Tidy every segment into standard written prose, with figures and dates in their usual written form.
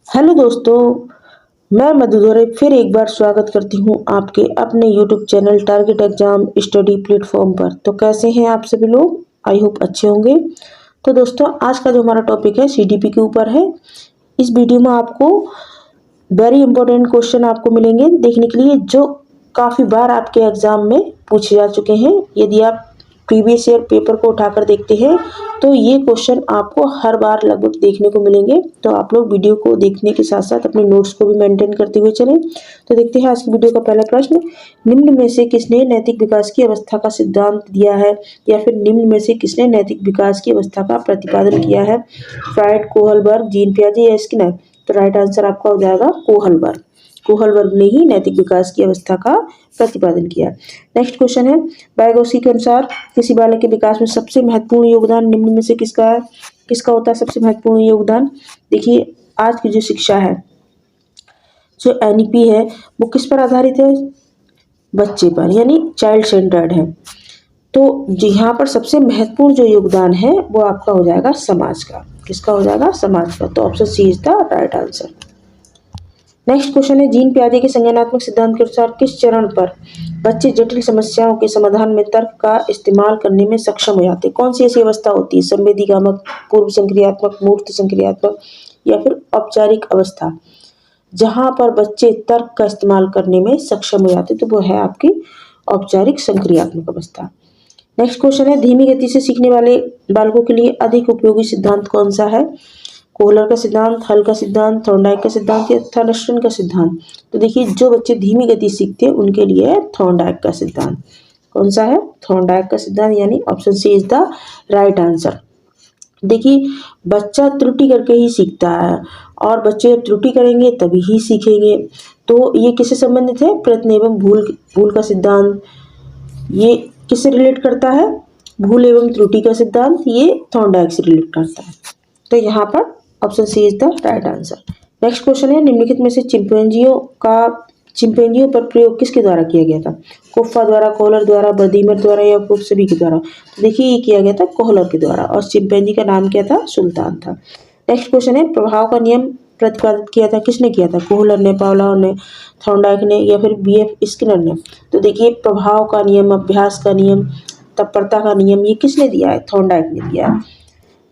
Hello दोस्तों, मैं मधुधर फिर एक बार स्वागत करती हूँ आपके अपने YouTube channel target exam study platform पर। तो कैसे हैं आप सभी लोग? आई होप अच्छे होंगे। तो दोस्तों, आज का जो हमारा टॉपिक है सीडीपी के ऊपर है। इस वीडियो में आपको वेरी इंपॉर्टेंट क्वेश्चन आपको मिलेंगे देखने के लिए, जो काफ़ी बार आपके एग्जाम में पूछे जा चुके हैं। यदि आप प्रीवियस ईयर पेपर को उठाकर देखते हैं तो ये क्वेश्चन आपको हर बार लगभग देखने को मिलेंगे। तो आप लोग वीडियो को देखने के साथ साथ अपने नोट्स को भी मेंटेन करते हुए चलें। तो देखते हैं आज की वीडियो का पहला प्रश्न। निम्न में से किसने नैतिक विकास की अवस्था का सिद्धांत दिया है, या फिर निम्न में से किसने नैतिक विकास की अवस्था का प्रतिपादन किया है? फ्रायड, कोहलबर्ग, जीन पियाजे या स्किनर? तो राइट आंसर आपका हो जाएगा कोहलबर्ग। कोहलबर्ग ने ही नैतिक विकास की अवस्था का प्रतिपादन किया। नेक्स्ट क्वेश्चन है, बैगोसी के अनुसार किसी बालक के विकास में सबसे महत्वपूर्ण योगदान निम्न में से किसका है? किसका होता है सबसे महत्वपूर्ण योगदान? देखिए, आज की जो शिक्षा है, जो एनईपी है, वो किस पर आधारित है? बच्चे पर, यानी चाइल्ड सेंटर्ड है। तो जो यहाँ पर सबसे महत्वपूर्ण जो योगदान है वो आपका हो जाएगा समाज का। किसका हो जाएगा? समाज का। तो option C is the right answer. Next question है, जीन पियाजे के संज्ञानात्मक सिद्धांत के अनुसार किस चरण पर बच्चे जटिल समस्याओं के समाधान में तर्क का इस्तेमाल करने में सक्षम हो जाते हैं? कौन सी ऐसी अवस्था होती है? संवेदीगामक, पूर्व संक्रियात्मक, मूर्त संक्रियात्मक या फिर औपचारिक अवस्था, जहां पर बच्चे तर्क का इस्तेमाल करने में सक्षम हो जाते हैं? तो वो है आपकी औपचारिक संक्रियात्मक अवस्था। नेक्स्ट क्वेश्चन है, धीमी गति से सीखने वाले बालकों के लिए अधिक उपयोगी सिद्धांत कौन सा है? कोहलर का सिद्धांत, हल का सिद्धांत, थॉर्नडाइक का सिद्धांत या थर्स्टन का सिद्धांत? तो देखिए, जो बच्चे धीमी गति सीखते हैं उनके लिए है थॉर्नडाइक का सिद्धांत। कौन सा है? थॉर्नडाइक का सिद्धांत, यानी option C is the right answer. देखिए, बच्चा त्रुटि करके ही सीखता है, और बच्चे जब त्रुटि करेंगे तभी ही सीखेंगे। तो ये किससे संबंधित है? प्रयत्न एवं भूल भूल का सिद्धांत। ये किससे रिलेट करता है? भूल एवं त्रुटि का सिद्धांत। ये थॉर्नडाइक से रिलेट करता है। तो यहाँ पर option C is the right answer. Next question है, निम्नलिखित में से चिंपैंजियों पर प्रयोग किसके द्वारा किया गया था? कोफ्फा द्वारा, कोहलर द्वारा, बर्दीमर द्वारा या उपरोक्त सभी के द्वारा? तो देखिए, ये किया गया था कोहलर के द्वारा, और चिंपैंजी का नाम क्या था? सुल्तान था। नेक्स्ट क्वेश्चन है, प्रभाव का नियम प्रतिपादित किया था किसने किया था? कोहलर ने, पावलोव ने, थॉर्नडाइक ने या फिर बीएफ स्किनर ने? तो देखिए, प्रभाव का नियम, अभ्यास का नियम, तत्परता का नियम, ये किसने दिया है? थॉर्नडाइक ने दिया है।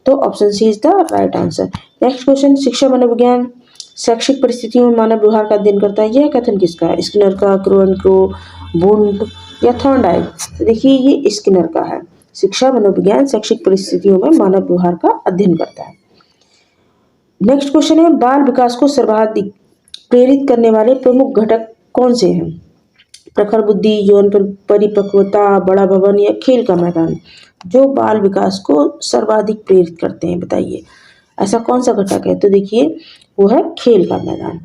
तो option C is the right answer. Next question, शिक्षा मनोविज्ञान शैक्षिक परिस्थितियों में मानव व्यवहार का अध्ययन करता है। यह कथन किसका है? स्किनर का, क्रोएनक्रो, वुंड या थॉर्नडाइक? तो देखिए, ये स्किनर का है। शिक्षा मनोविज्ञान शैक्षिक परिस्थितियों में मानव व्यवहार का अध्ययन करता है। नेक्स्ट क्वेश्चन है, बाल विकास को सर्वाधिक प्रेरित करने वाले प्रमुख घटक कौन से हैं? प्रखर बुद्धि, यौन परिपक्वता, बड़ा भवन या खेल का मैदान? जो बाल विकास को सर्वाधिक प्रेरित करते हैं, बताइए ऐसा कौन सा घटक है? तो देखिए, वो है खेल का मैदान,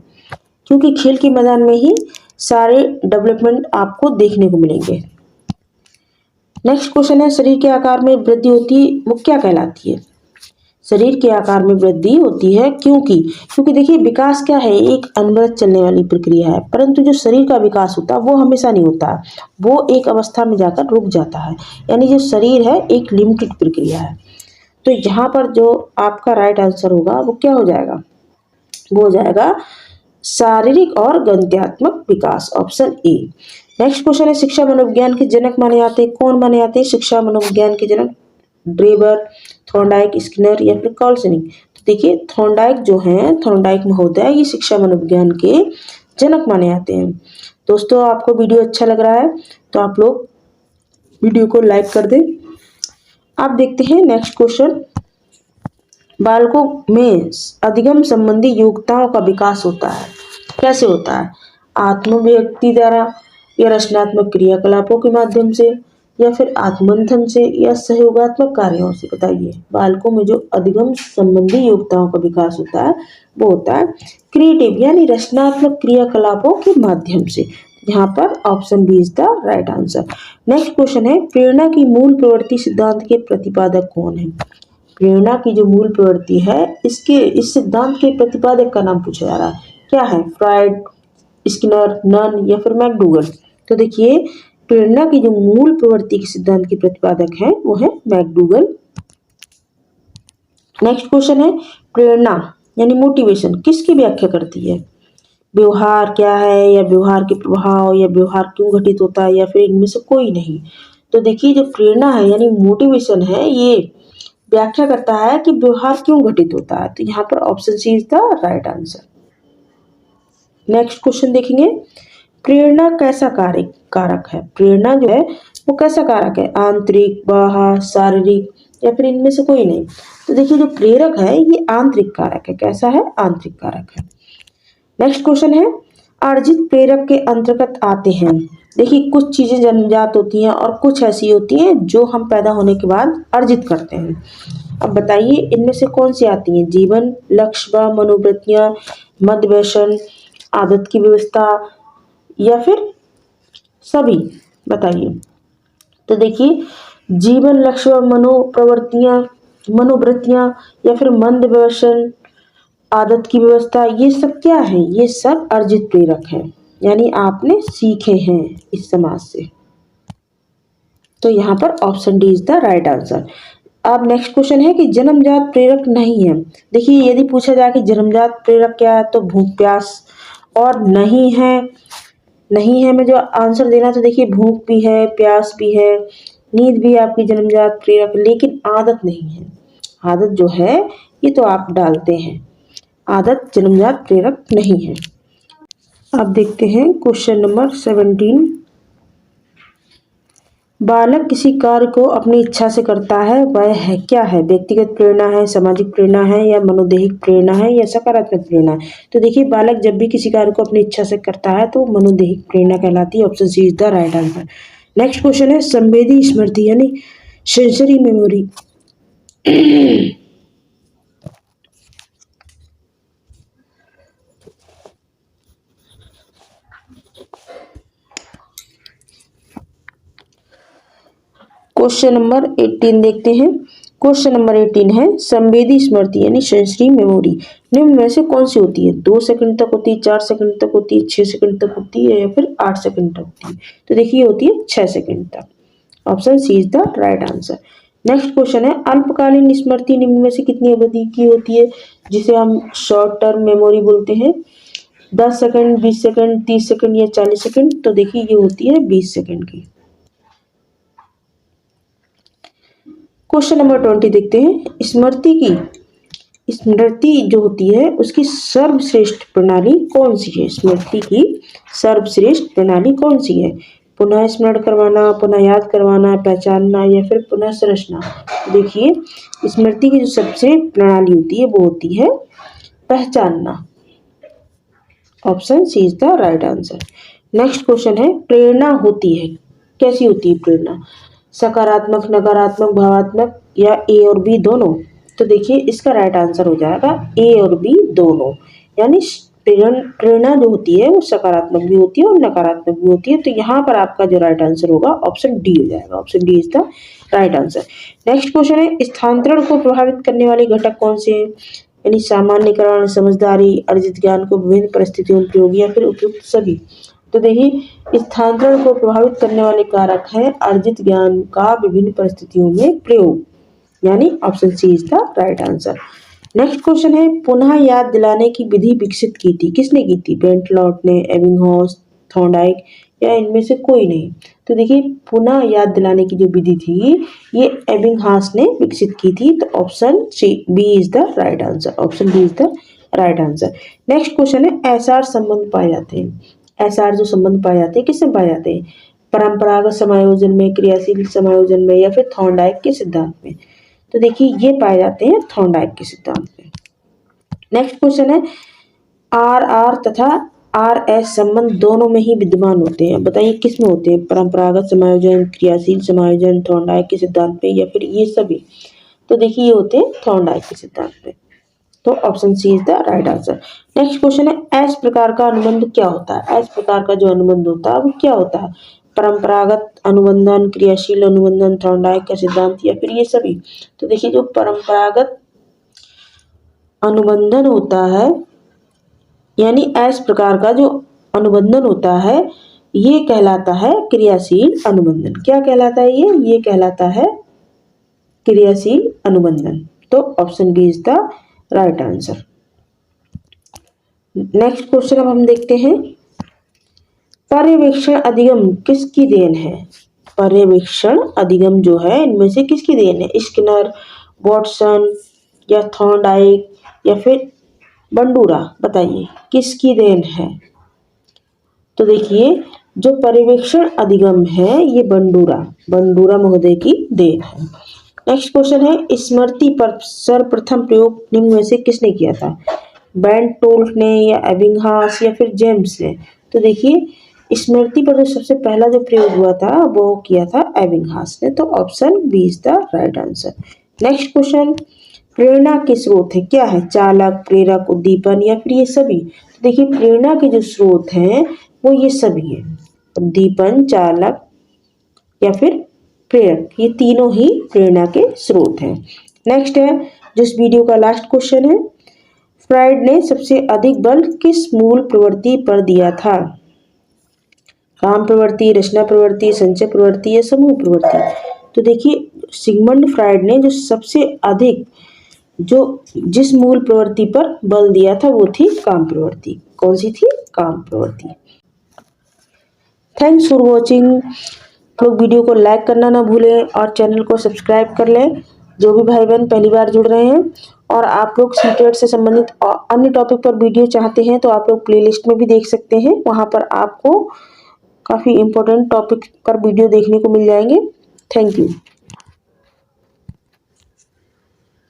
क्योंकि खेल के मैदान में ही सारे डेवलपमेंट आपको देखने को मिलेंगे। नेक्स्ट क्वेश्चन है, शरीर के आकार में वृद्धि होती है वो क्या कहलाती है? शरीर के आकार में वृद्धि होती है क्योंकि देखिए, विकास क्या है? एक अनवरत चलने वाली प्रक्रिया है, परंतु जो शरीर का विकास होता है वो हमेशा नहीं होता, वो एक अवस्था में जाकर रुक जाता है। यानी जो शरीर है एक लिमिटेड प्रक्रिया है। तो यहाँ पर जो आपका राइट आंसर होगा वो क्या हो जाएगा? वो हो जाएगा शारीरिक और गंत्यात्मक विकास, ऑप्शन ए। नेक्स्ट क्वेश्चन है, शिक्षा मनोविज्ञान के जनक माने जाते हैं? कौन माने जाते हैं शिक्षा मनोविज्ञान के जनक? ड्रेबर, थॉर्नडाइक, स्किनर या फिर कार्लसनिग? तो देखिए, थॉर्नडाइक जो हैं, थॉर्नडाइक महोदय, ये शिक्षा मनोविज्ञान के जनक माने जाते हैं। दोस्तों, आपको वीडियो अच्छा लग रहा है तो आप लोग वीडियो को लाइक कर दें। आप देखते हैं नेक्स्ट क्वेश्चन, बालकों में अधिगम संबंधी योग्यताओं का विकास होता है, कैसे होता है? आत्मव्यक्ति द्वारा या रचनात्मक क्रियाकलापों के माध्यम से या फिर आत्ममंथन से या सहयोगात्मक कार्यों से? बताइए, बालकों में जो अधिगम संबंधी योग्यताओं का विकास होता है वो होता है क्रिएटिव यानी रचनात्मक क्रियाकलापों के माध्यम से। यहाँ पर option B is the right answer. Next question है, प्रेरणा की मूल प्रवृत्ति सिद्धांत के प्रतिपादक कौन है? प्रेरणा की जो मूल प्रवृत्ति है, इस सिद्धांत के प्रतिपादक का नाम पूछा जा रहा है, क्या है? फ्रायड, स्किनर, नन या फिर मैकडूगल? तो देखिए, प्रेरणा की जो मूल प्रवृत्ति के सिद्धांत के प्रतिपादक हैं वो है मैकडूगल। नेक्स्ट क्वेश्चन है, प्रेरणा यानी मोटिवेशन किसकी व्याख्या करती है? व्यवहार क्या है, या व्यवहार के प्रभाव, या व्यवहार क्यों घटित होता है, या फिर इनमें से कोई नहीं। तो देखिए जो प्रेरणा है यानी मोटिवेशन है, ये व्याख्या करता है कि व्यवहार क्यों घटित होता है। तो यहाँ पर option C is the right answer. Next question देखेंगे, प्रेरणा कैसा कार्य कारक है? प्रेरणा जो है वो कैसा कारक है? आंतरिक, बाह्य, शारीरिक, या फिर इनमें से कोई नहीं। तो देखिए जो प्रेरक है ये आंतरिक कारक है। कैसा है? आंतरिक कारक है। नेक्स्ट क्वेश्चन है, अर्जित प्रेरक के अंतर्गत आते हैं। देखिए कुछ चीजें जन्मजात होती हैं और कुछ ऐसी होती हैं जो हम पैदा होने के बाद अर्जित करते हैं। अब बताइए इनमें से कौन सी आती हैं? जीवन, लक्ष्य व मनोवृत्तियां, मद व्यसन, आदत की व्यवस्था, या फिर सभी? बताइए। तो देखिए जीवन, लक्ष्य व मनोवृत्तियां, या फिर मंद व्यसन, आदत की व्यवस्था, ये सब क्या है? ये सब अर्जित प्रेरक है, यानी आपने सीखे हैं इस समाज से। तो यहाँ पर option D is the right answer. अब नेक्स्ट क्वेश्चन है कि जन्मजात प्रेरक नहीं है। देखिए यदि पूछा जाए कि जन्मजात प्रेरक क्या है, तो भूख प्यास, और नहीं है, नहीं है में जो आंसर देना, तो देखिए भूख भी है, प्यास भी है, नींद भी आपकी जन्मजात प्रेरक, लेकिन आदत नहीं है। आदत जो है ये तो आप डालते हैं, आदत जन्मजात प्रेरक नहीं है। अब देखते हैं क्वेश्चन नंबर 17। बालक किसी कार्य को अपनी इच्छा से करता है, वह है क्या है? व्यक्तिगत प्रेरणा है, सामाजिक प्रेरणा है, या मनोदैहिक प्रेरणा है, या सकारात्मक प्रेरणा है? तो देखिए बालक जब भी किसी कार्य को अपनी इच्छा से करता है तो मनोदैहिक प्रेरणा कहलाती है। Option C is the right answer. Next question है, संवेदी स्मृति यानी सेंसरी मेमोरी क्वेश्चन नंबर 18 देखते हैं। क्वेश्चन नंबर 18 है, संवेदी स्मृति यानी सेंसरी मेमोरी निम्न में से कौन सी होती है? 2 सेकंड तक होती है, 4 सेकंड तक होती है, 6 सेकंड तक होती है, या फिर 8 सेकंड तक होती है? तो देखिए होती है 6 सेकंड तक। Option C is the right answer. Next question है, अल्पकालीन स्मृति निम्न में से कितनी अवधि की होती है, जिसे हम शॉर्ट टर्म मेमोरी बोलते हैं? 10 सेकंड, 20 सेकंड, 30 सेकंड, या 40 सेकंड? तो देखिए ये होती है 20 सेकंड की। क्वेश्चन नंबर 20 देखते हैं, स्मृति जो होती है उसकी सर्वश्रेष्ठ प्रणाली कौन सी है? स्मृति की सर्वश्रेष्ठ प्रणाली कौन सी है? पुनः स्मरण करवाना, पुनः याद करवाना, पहचानना, या फिर पुनः संरचना? देखिए स्मृति की जो सबसे प्रणाली होती है वो होती है पहचानना। Option C is the right answer. Next question है, प्रेरणा होती है, कैसी होती है प्रेरणा? सकारात्मक, नकारात्मक, भावात्मक, या ए और बी दोनों? तो देखिए इसका राइट आंसर हो जाएगा ए और बी दोनों। यानी प्रेरणा जो होती है वो सकारात्मक भी होती है और नकारात्मक भी होती है। तो यहाँ पर आपका जो राइट आंसर होगा ऑप्शन डी हो जाएगा। Option D is the right answer. Next question है, स्थानांतरण को प्रभावित करने वाले घटक कौन से हैं? यानी सामान्यकरण, समझदारी, अर्जित ज्ञान को विभिन्न परिस्थितियों में प्रयोग, या फिर उपयुक्त सभी? तो देखिए स्थानांतरण को प्रभावित करने वाले कारक है अर्जित ज्ञान का विभिन्न परिस्थितियों में प्रयोग, यानी option C is the right answer. Next question है, पुनः याद दिलाने की विधि विकसित की थी, किसने की थी? बेंटलॉट ने, एबिंगहॉस, थॉर्नडाइक, या इनमें से कोई नहीं? तो देखिए पुनः याद दिलाने की जो विधि थी ये एबिंगहॉस ने विकसित की थी। तो option C B is the right answer. Option B is the right answer. Next question है, एसआर संबंध पाए जाते हैं। एसआर जो संबंध पाए जाते हैं किससे पाए जाते हैं? परंपरागत समायोजन में, क्रियाशील समायोजन में, या फिर थॉर्नडाइक के सिद्धांत में? तो देखिए ये पाए जाते हैं थॉर्नडाइक के सिद्धांत में। नेक्स्ट क्वेश्चन है, आर आर तथा आर एस संबंध दोनों में ही विद्यमान होते हैं, बताइए किस में होते हैं? परंपरागत समायोजन, क्रियाशील समायोजन, थॉर्नडाइक के सिद्धांत में, या फिर ये सभी? तो देखिए ये होते हैं थॉर्नडाइक के सिद्धांत में। तो option C is the right answer. Next question है, एस प्रकार का अनुबंध क्या होता है? एस प्रकार का जो अनुबंध होता है वो क्या होता है? परंपरागत अनुबंधन, क्रियाशील अनुबंधन, थॉर्नडाइक का सिद्धांत, या फिर ये सभी? तो देखिए जो परंपरागत अनुबंधन होता है यानी एस प्रकार का जो अनुबंधन होता है ये कहलाता है क्रियाशील अनुबंधन। क्या कहलाता है ये कहलाता है क्रियाशील अनुबंधन। तो option B is the right answer. Next question अब हम देखते हैं, पर्यवेक्षण अधिगम किसकी देन है? पर्यवेक्षण अधिगम जो है इनमें से किसकी देन है? स्किनर, वॉटसन या थॉर्नडाइक या फिर बंडूरा? बताइए किसकी देन है? तो देखिए जो पर्यवेक्षण अधिगम है ये बंडूरा महोदय की देन है। नेक्स्ट क्वेश्चन है, स्मृति पर सर्वप्रथम प्रयोग निम्न में से किसने किया था? बेंट टोल्ट ने या एबिंगहास या फिर जेम्स ने? तो देखिए स्मृति पर जो सबसे पहला जो प्रयोग हुआ था वो किया था एबिंगहास ने, तो option B is the right answer. Next question, प्रेरणा के स्रोत है क्या है? चालक, प्रेरक, उद्दीपन या फिर ये सभी? तो देखिए प्रेरणा के जो स्रोत हैं वो ये सभी है, उद्दीपन, चालक या फिर प्रेरक, ये तीनों ही प्रेरणा के स्रोत हैं। नेक्स्ट है जो इस वीडियो का लास्ट क्वेश्चन है, फ्राइड ने सबसे अधिक बल किस मूल प्रवृत्ति पर दिया था? काम प्रवृत्ति, रचना प्रवृत्ति, संचय प्रवृत्ति या समूह प्रवृत्ति? तो देखिए सिगमंड फ्राइड ने जो सबसे अधिक जो जिस मूल प्रवृत्ति पर बल दिया था वो थी काम प्रवृत्ति। कौन सी थी? काम प्रवृत्ति। Thanks for watching. लोग वीडियो को लाइक करना ना भूलें और चैनल को सब्सक्राइब कर लें, जो भी भाई बहन पहली बार जुड़ रहे हैं। और आप लोग सीटेट से संबंधित अन्य टॉपिक पर वीडियो चाहते हैं तो आप लोग प्लेलिस्ट में भी देख सकते हैं, वहाँ पर आपको काफ़ी इम्पोर्टेंट टॉपिक पर वीडियो देखने को मिल जाएंगे। Thank you.